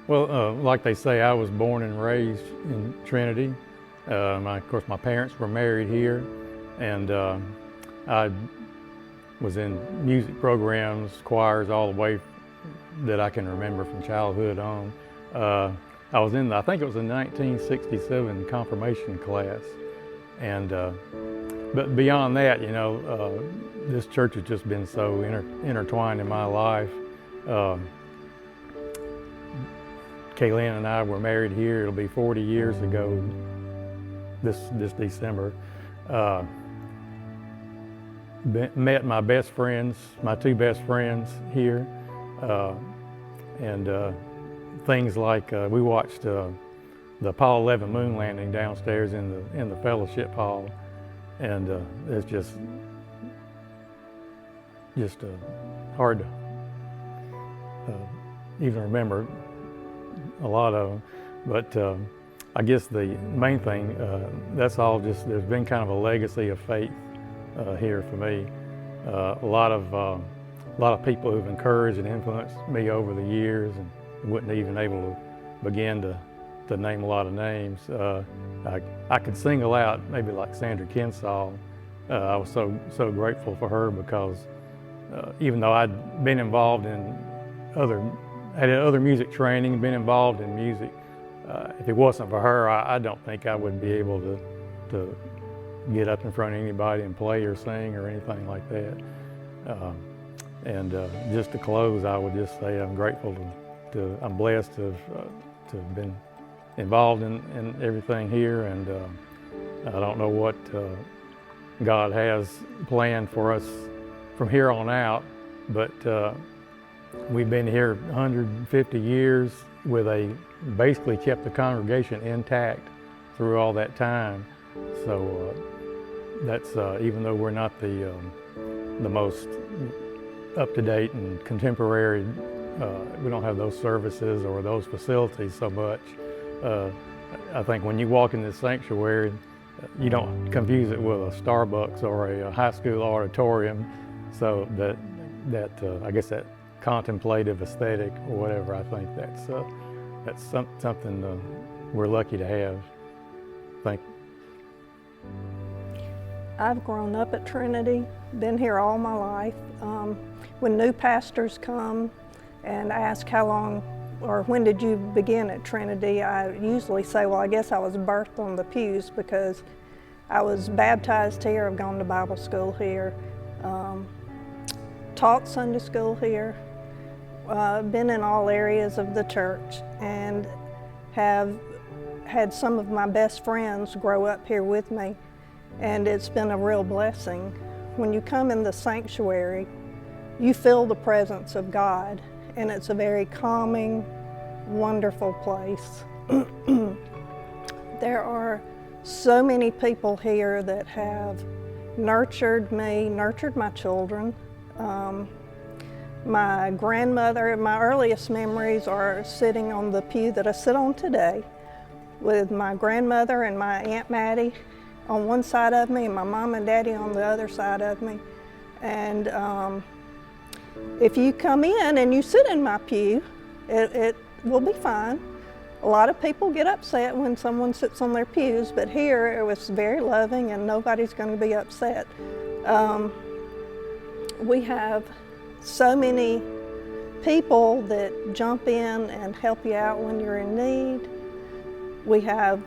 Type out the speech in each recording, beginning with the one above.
Well, like they say, I was born and raised in Trinity. Of course, my parents were married here, and I was in music programs, choirs, all the way that I can remember from childhood on. I was in, I think it was the 1967 confirmation class, and but beyond that, you know, this church has just been so intertwined in my life. Kaylin and I were married here. It'll be 40 years ago this December. Met my best friends, my two best friends here, and things like we watched the Apollo 11 moon landing downstairs in the fellowship hall, and it's just hard to even remember a lot of them, but I guess the main thing, that's all just, there's been kind of a legacy of faith here for me. A lot of people who've encouraged and influenced me over the years, and wouldn't even able to begin to name a lot of names. I could single out maybe like Sandra Kinsall. I was so grateful for her, because even though I'd been involved in had other music training, been involved in music, if it wasn't for her, I don't think I would be able to get up in front of anybody and play or sing or anything like that. Just to close, I would just say I'm grateful I'm blessed to have been involved in everything here, and I don't know what God has planned for us from here on out, but we've been here 150 years basically kept the congregation intact through all that time. So that's, even though we're not the most up-to-date and contemporary, we don't have those services or those facilities so much. I think when you walk in this sanctuary, you don't confuse it with a Starbucks or a high school auditorium. So that I guess that contemplative aesthetic or whatever, I think that's something we're lucky to have. Thank you. I've grown up at Trinity, been here all my life. When new pastors come and ask how long or when did you begin at Trinity, I usually say, well, I guess I was birthed on the pews, because I was baptized here, I've gone to Bible school here, taught Sunday school here, been in all areas of the church, and have had some of my best friends grow up here with me, and it's been a real blessing. When you come in the sanctuary, you feel the presence of God, and it's a very calming, wonderful place. There are so many people here that have nurtured me, nurtured my children. My grandmother, my earliest memories are sitting on the pew that I sit on today, with my grandmother and my Aunt Maddie on one side of me and my mom and daddy on the other side of me. And if you come in and you sit in my pew, it will be fine. A lot of people get upset when someone sits on their pews, but here it was very loving and nobody's going to be upset. We have so many people that jump in and help you out when you're in need. We have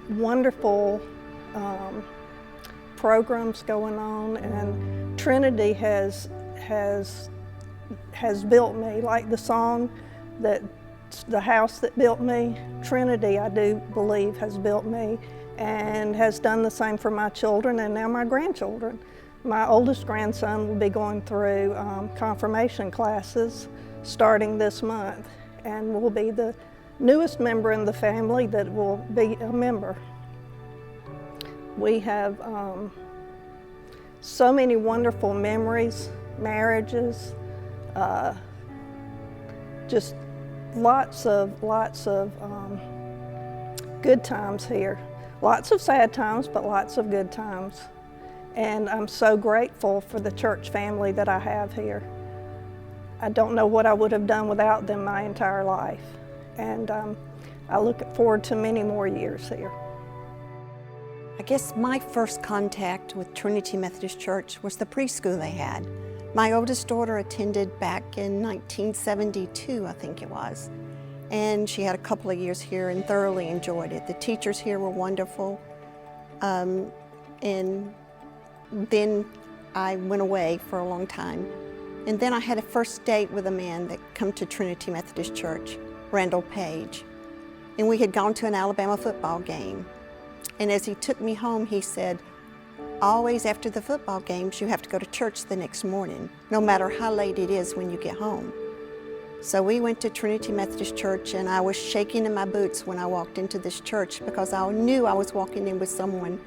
wonderful programs going on, and Trinity has built me, like the song that the house that built me. Trinity, I do believe, has built me and has done the same for my children and now my grandchildren. My oldest grandson will be going through confirmation classes starting this month, and will be the newest member in the family that will be a member. We have so many wonderful memories, marriages, just lots of good times here. Lots of sad times, but lots of good times. And I'm so grateful for the church family that I have here. I don't know what I would have done without them my entire life. and I look forward to many more years here. I guess my first contact with Trinity Methodist Church was the preschool they had. My oldest daughter attended back in 1972, I think it was, and she had a couple of years here and thoroughly enjoyed it. The teachers here were wonderful, and then I went away for a long time. And then I had a first date with a man that come to Trinity Methodist Church, Randall Page, and we had gone to an Alabama football game. And as he took me home, he said, always after the football games, you have to go to church the next morning, no matter how late it is when you get home. So we went to Trinity Methodist Church, and I was shaking in my boots when I walked into this church because I knew I was walking in with someone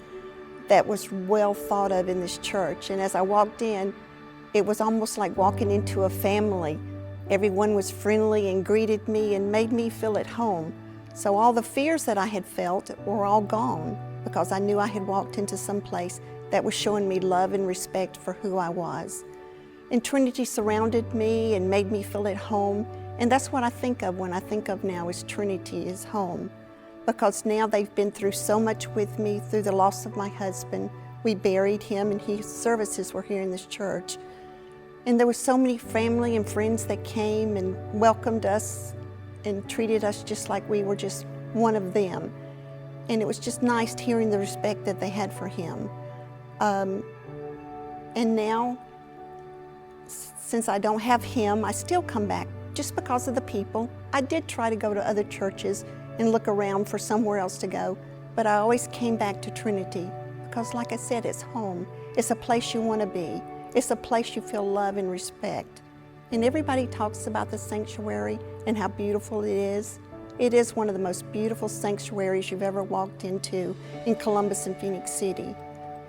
that was well thought of in this church. And as I walked in, it was almost like walking into a family. Everyone was friendly and greeted me and made me feel at home. So all the fears that I had felt were all gone because I knew I had walked into some place that was showing me love and respect for who I was. And Trinity surrounded me and made me feel at home. And that's what I think of when I think of now is Trinity is home. Because now they've been through so much with me through the loss of my husband. We buried him and his services were here in this church. And there were so many family and friends that came and welcomed us and treated us just like we were just one of them. And it was just nice hearing the respect that they had for him. And now, since I don't have him, I still come back just because of the people. I did try to go to other churches and look around for somewhere else to go, but I always came back to Trinity because, like I said, it's home. It's a place you want to be. It's a place you feel love and respect. And everybody talks about the sanctuary and how beautiful it is. It is one of the most beautiful sanctuaries you've ever walked into in Columbus and Phenix City.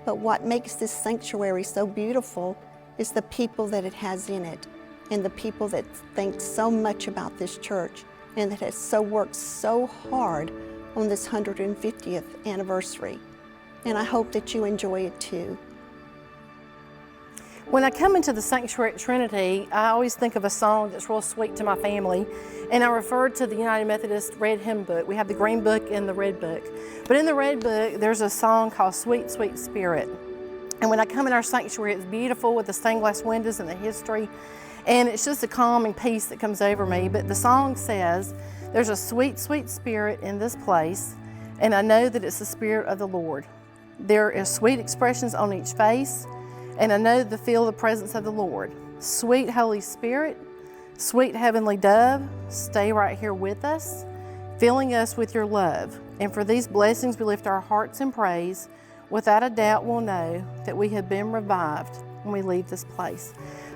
But what makes this sanctuary so beautiful is the people that it has in it and the people that think so much about this church and that has worked so hard on this 150th anniversary. And I hope that you enjoy it too. When I come into the sanctuary at Trinity, I always think of a song that's real sweet to my family, and I refer to the United Methodist Red Hymn Book. We have the green book and the red book. But in the red book, there's a song called Sweet, Sweet Spirit. And when I come in our sanctuary, it's beautiful with the stained glass windows and the history, and it's just a calming peace that comes over me. But the song says, there's a sweet, sweet spirit in this place, and I know that it's the Spirit of the Lord. There is sweet expressions on each face, and I know to feel the presence of the Lord. Sweet Holy Spirit, sweet Heavenly Dove, stay right here with us, filling us with your love. And for these blessings we lift our hearts in praise. Without a doubt we'll know that we have been revived when we leave this place.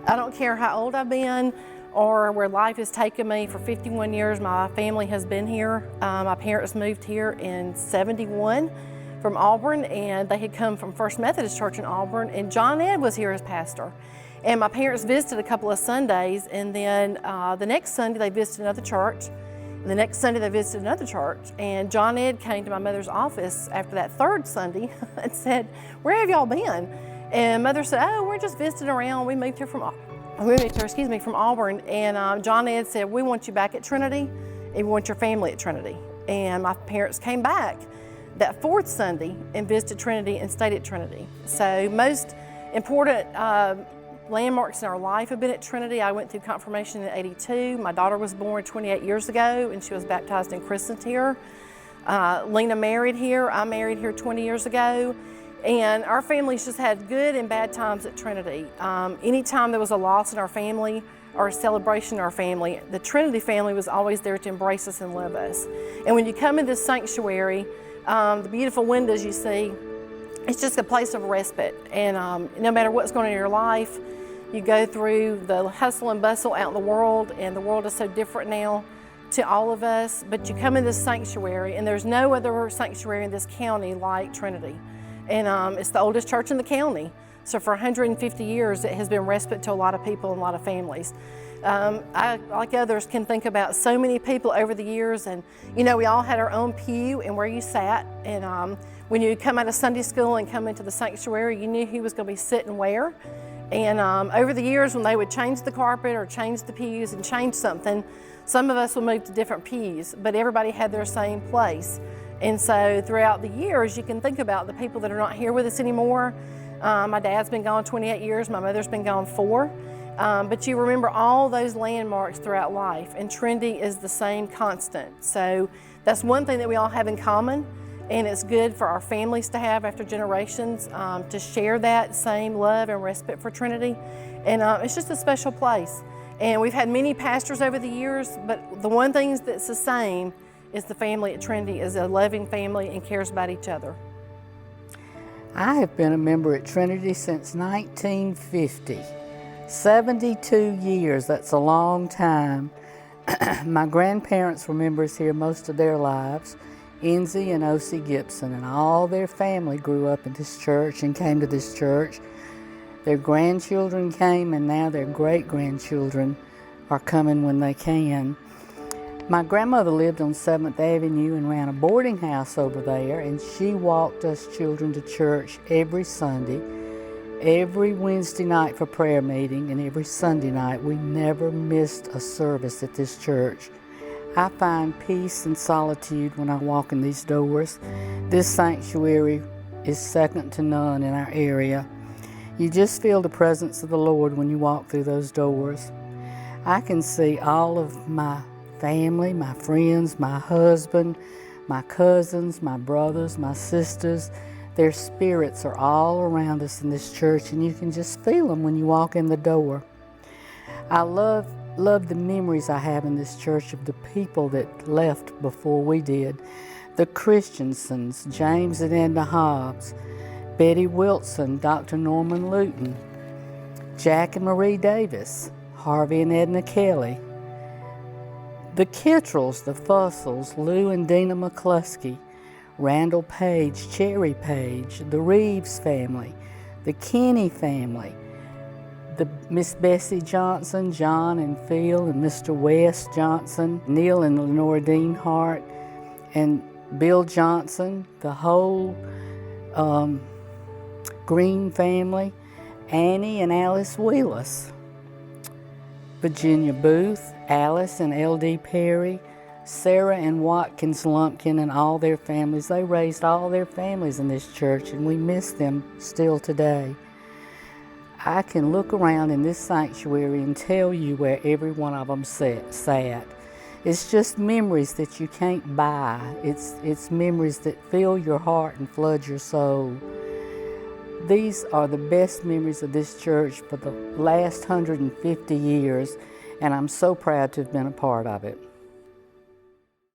I don't care how old I've been or where life has taken me. For 51 years my family has been here. My parents moved here in 71. From Auburn, and they had come from First Methodist Church in Auburn, and John Ed was here as pastor. And my parents visited a couple of Sundays, and then the next Sunday they visited another church. And the next Sunday they visited another church, and John Ed came to my mother's office after that third Sunday and said, "Where have y'all been?" And Mother said, "Oh, we're just visiting around. We moved here from Auburn." And John Ed said, "We want you back at Trinity, and we want your family at Trinity." And my parents came back that fourth Sunday and visited Trinity and stayed at Trinity. So most important landmarks in our life have been at Trinity. I went through confirmation in '82. My daughter was born 28 years ago and she was baptized and christened here. Lena married here. I married here 20 years ago. And our family's just had good and bad times at Trinity. Anytime there was a loss in our family or a celebration in our family, the Trinity family was always there to embrace us and love us. And when you come in this sanctuary, the beautiful windows you see, it's just a place of respite. And no matter what's going on in your life, you go through the hustle and bustle out in the world, and the world is so different now to all of us, but you come in this sanctuary, and there's no other sanctuary in this county like Trinity. And it's the oldest church in the county. So for 150 years, it has been respite to a lot of people and a lot of families. I, like others, can think about so many people over the years, and you know, we all had our own pew and where you sat, and when you come out of Sunday school and come into the sanctuary, you knew who was going to be sitting where. And over the years, when they would change the carpet or change the pews and change something, Some of us will move to different pews, but everybody had their same place. And so throughout the years, you can think about the people that are not here with us anymore. My dad's been gone 28 years, my mother's been gone 4. But you remember all those landmarks throughout life, and Trinity is the same constant. So that's one thing that we all have in common, and it's good for our families to have after generations, to share that same love and respect for Trinity. And it's just a special place. And we've had many pastors over the years, but the one thing that's the same is the family at Trinity is a loving family and cares about each other. I have been a member at Trinity since 1950. 72 years, that's a long time. My grandparents were members here most of their lives, Enzy and O.C. Gibson, and all their family grew up in this church and came to this church. Their grandchildren came, and now their great-grandchildren are coming when they can. My grandmother lived on 7th Avenue and ran a boarding house over there, and she walked us children to church every Sunday, every Wednesday night for prayer meeting, and every Sunday night. We never missed a service at this church. I find peace and solitude when I walk in these doors. This sanctuary is second to none in our area. You just feel the presence of the Lord when you walk through those doors. I can see all of my family, my friends, my husband, my cousins, my brothers, my sisters. Their spirits are all around us in this church, and you can just feel them when you walk in the door. I love the memories I have in this church of the people that left before we did. The Christensens, James and Edna Hobbs, Betty Wilson, Dr. Norman Luton, Jack and Marie Davis, Harvey and Edna Kelly, the Kittrells, the Fussels, Lou and Dina McCluskey, Randall Page, Cherry Page, the Reeves family, the Kenny family, the Miss Bessie Johnson, John and Phil and Mr. Wes Johnson, Neil and Lenore Dean Hart, and Bill Johnson, the whole Green family, Annie and Alice Wheelis, Virginia Booth, Alice and L.D. Perry, Sarah and Watkins Lumpkin and all their families. They raised all their families in this church, and we miss them still today. I can look around in this sanctuary and tell you where every one of them sat. It's just memories that you can't buy. It's memories that fill your heart and flood your soul. These are the best memories of this church for the last 150 years, and I'm so proud to have been a part of it.